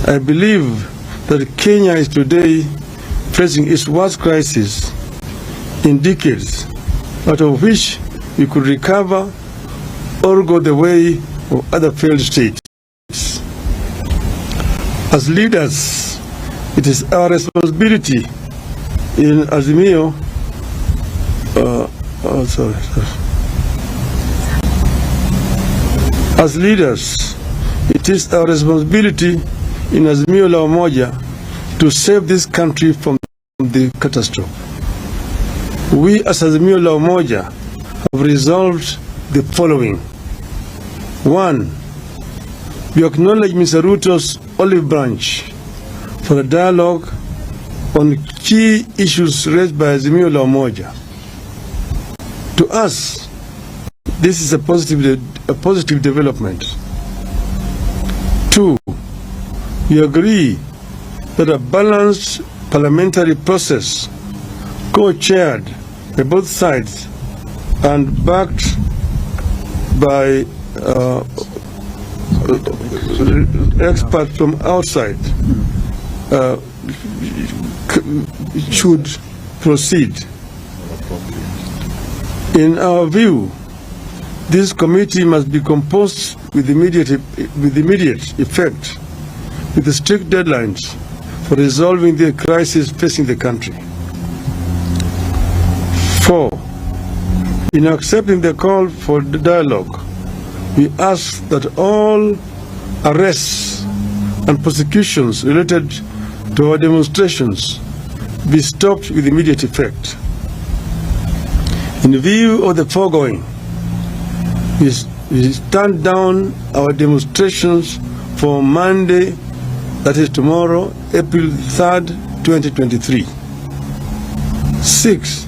I believe that Kenya is today facing its worst crisis in decades, out of which we could recover or go the way of other failed states. As leaders, it is our responsibility in Azimio. As leaders, it is our responsibility in Azimio la Umoja to save this country from the catastrophe. We as Azimio la Umoja have resolved the following. 1. We acknowledge Mr. Ruto's olive branch for a dialogue on key issues raised by Azimio la Umoja. To us, this is a positive development. 2. We agree that a balanced parliamentary process, co-chaired by both sides and backed by experts from outside, should proceed. In our view, this committee must be composed with immediate effect, with strict deadlines for resolving the crisis facing the country. 4. In accepting the call for the dialogue, we ask that all arrests and prosecutions related to our demonstrations be stopped with immediate effect. In view of the foregoing, we stand down our demonstrations for Monday, that is tomorrow, April 3rd, 2023. 6.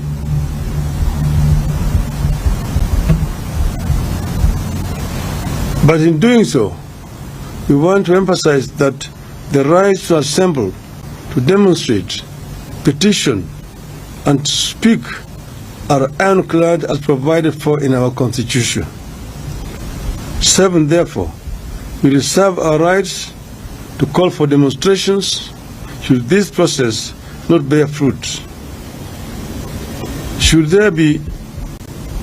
But in doing so, we want to emphasize that the right to assemble, to demonstrate, petition, and to speak are ironclad as provided for in our Constitution. 7. Therefore, we reserve our rights to call for demonstrations should this process not bear fruit. Should there be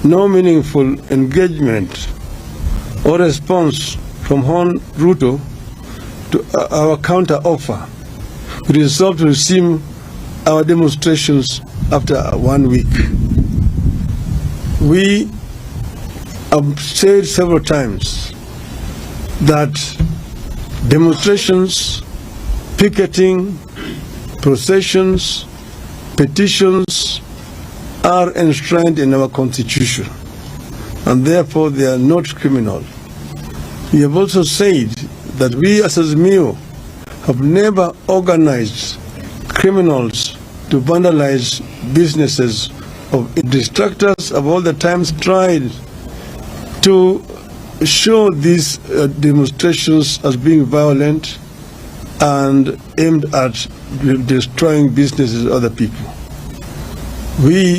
no meaningful engagement or response from Hon Ruto to our counter-offer, we resolve to resume our demonstrations after 1 week. We have said several times that demonstrations, picketing, processions, petitions are enshrined in our Constitution, and therefore they are not criminal. We have also said that we as Azimio have never organized criminals to vandalize businesses of distractors. Have all the times tried to show these demonstrations as being violent and aimed at destroying businesses of other people. We